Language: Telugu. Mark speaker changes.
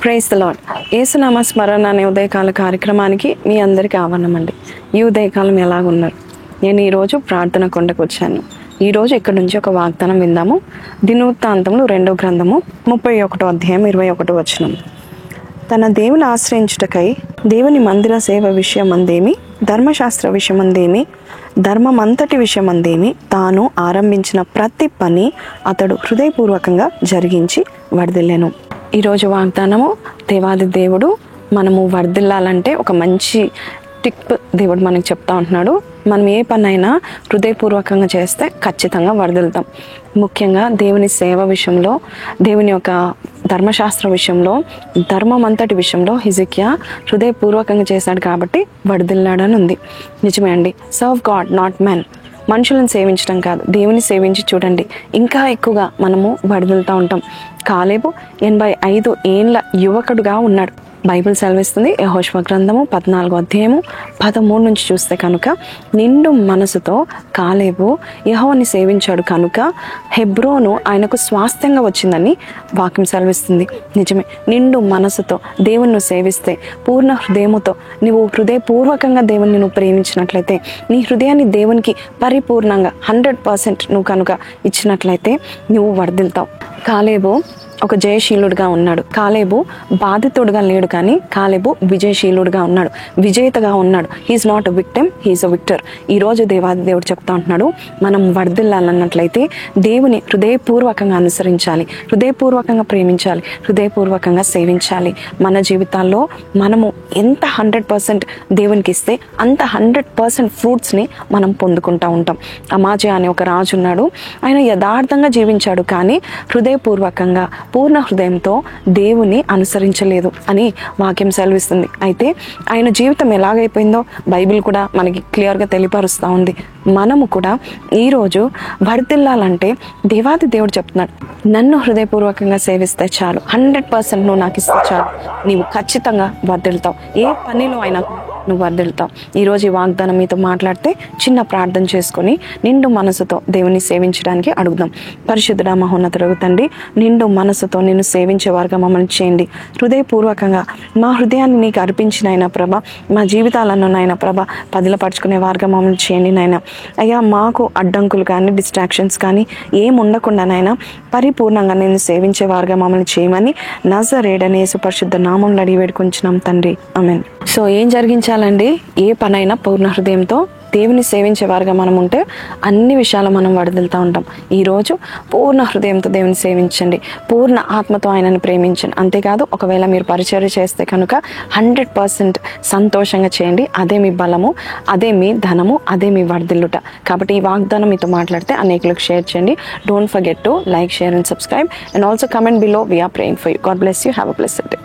Speaker 1: Praise the lord. యేసునామ స్మరణ అనే ఉదయకాల కార్యక్రమానికి మీ అందరికీ ఆహ్వానం అండి. ఈ ఉదయకాలం ఎలాగున్నారు? నేను ఈరోజు ప్రార్థన కొండకు వచ్చాను. ఈరోజు ఇక్కడ నుంచి ఒక వాగ్దానం విందాము. దినవృత్తాంతములు 2వ గ్రంథము 31వ అధ్యాయం 21వ వచనం. తన దేవుని ఆశ్రయించుటకై దేవుని మందిర సేవ విషయమందేమి, ధర్మశాస్త్ర విషయమందేమి, ధర్మమంతటి విషయమందేమి తాను ఆరంభించిన ప్రతి పని అతడు హృదయపూర్వకంగా జరిగించి వర్ధిల్లెను. ఈరోజు వాగ్దానము, దేవాది దేవుడు మనము వర్ధిల్లాలంటే ఒక మంచి టిప్ దేవుడు మనకు చెప్తా ఉంటున్నాడు. మనం ఏ పనైనా హృదయపూర్వకంగా చేస్తే ఖచ్చితంగా వర్ధిల్తాం. ముఖ్యంగా దేవుని సేవ విషయంలో, దేవుని యొక్క ధర్మశాస్త్ర విషయంలో, ధర్మం అంతటి విషయంలో హిజ్కియా హృదయపూర్వకంగా చేశాడు కాబట్టి వర్ధిల్లాడని ఉంది. నిజమే అండి. Serve God not men. మనుషులను సేవించడం కాదు, దేవుని సేవించి చూడండి, ఇంకా ఎక్కువగా మనము వర్ధిల్తూ ఉంటాం. కాలేబు 85 ఏండ్ల యువకుడుగా ఉన్నాడు. బైబిల్ సెలవిస్తుంది. యెహోషువ గ్రంథము 14వ అధ్యాయము 13 నుంచి చూస్తే కనుక, నిండు మనసుతో కాలేబు యెహోవాని సేవించాడు కనుక హెబ్రోను ఆయనకు స్వాస్థ్యంగా వచ్చిందని వాక్యం సెలవిస్తుంది. నిజమే. నిండు మనసుతో దేవుణ్ణి సేవిస్తే, పూర్ణ హృదయముతో నువ్వు హృదయపూర్వకంగా దేవుణ్ణి నువ్వు ప్రేమించినట్లయితే, నీ హృదయాన్ని దేవునికి పరిపూర్ణంగా 100% నువ్వు కనుక ఇచ్చినట్లయితే నువ్వు వర్ధిల్తావు. కాలేబు ఒక జయశీలుడుగా ఉన్నాడు. కాలేబు బాధితుడుగా లేడు, కానీ కాలేబు విజయశీలుడుగా ఉన్నాడు, విజేతగా ఉన్నాడు. He's not a victim, he's a victor. ఈరోజు దేవాది దేవుడు చెప్తా ఉంటున్నాడు, మనం వర్ధిల్లాలన్నట్లయితే దేవుని హృదయపూర్వకంగా అనుసరించాలి, హృదయపూర్వకంగా ప్రేమించాలి, హృదయపూర్వకంగా సేవించాలి. మన జీవితాల్లో మనము ఎంత 100% దేవునికి ఇస్తే అంత 100% ఫ్రూట్స్ని మనం పొందుకుంటూ ఉంటాం. అమాజ్యా అనే ఒక రాజు ఉన్నాడు. ఆయన యథార్థంగా జీవించాడు, కానీ హృదయపూర్వకంగా పూర్ణ హృదయంతో దేవుని అనుసరించలేదు అని వాక్యం సెలవిస్తుంది. అయితే ఆయన జీవితం ఎలాగైపోయిందో బైబిల్ కూడా మనకి క్లియర్గా తెలియపరుస్తూ ఉంది. మనము కూడా ఈరోజు వర్ధిల్లాలంటే దేవాది దేవుడు చెప్తున్నాడు, నన్ను హృదయపూర్వకంగా సేవిస్తే చాలు, 100% నువ్వు నాకు ఇస్తే చాలు, నీవు ఖచ్చితంగా వర్ధిల్తావు. ఏ పనిలో అయినా నువ్వు వర్ధిల్తావు. ఈరోజు ఈ వాగ్దానం మీతో మాట్లాడితే చిన్న ప్రార్థన చేసుకొని నిండు మనసుతో దేవుని సేవించడానికి అడుగుదాం. పరిశుద్ధుడా మహోన్నతుడగు తండ్రి, నిండు మనసుతో నిన్ను సేవించే వారుగా మమ్మల్ని చేయండి. హృదయపూర్వకంగా మా హృదయాన్ని నీకు అర్పించిన ఆయన ప్రభ, మా జీవితాలను నాయన ప్రభ పదిలపరుచుకునే వారుగా మమ్మల్ని చేయండి నాయన. అయ్యా, మాకు అడ్డంకులు కానీ డిస్ట్రాక్షన్స్ కానీ ఏం ఉండకుండా నాయన పరిపూర్ణంగా నేను సేవించే వారుగా మమ్మల్ని చేయమని నజరేయుడైన యేసు పరిశుద్ధ నామములో అడిగి వేడుకొంచున్నాం తండ్రి, ఆమేన్. సో ఏం జరిగించాలండి? ఏ పనైనా పూర్ణ హృదయంతో దేవుని సేవించేవారుగా మనం ఉంటే అన్ని విషయాలు మనం వర్ధిల్తూ ఉంటాం. ఈరోజు పూర్ణ హృదయంతో దేవుని సేవించండి, పూర్ణ ఆత్మతో ఆయనను ప్రేమించండి. అంతేకాదు, ఒకవేళ మీరు పరిచర్య చేస్తే కనుక 100% సంతోషంగా చేయండి. అదే మీ బలము, అదే మీ ధనము, అదే మీ వర్ధిల్లుట. కాబట్టి ఈ వాగ్దానం మీతో మాట్లాడితే అనేకులకు షేర్ చేయండి. Don't forget to like, share and subscribe, and also comment below. We're praying for you. God bless you. Have a blessed day.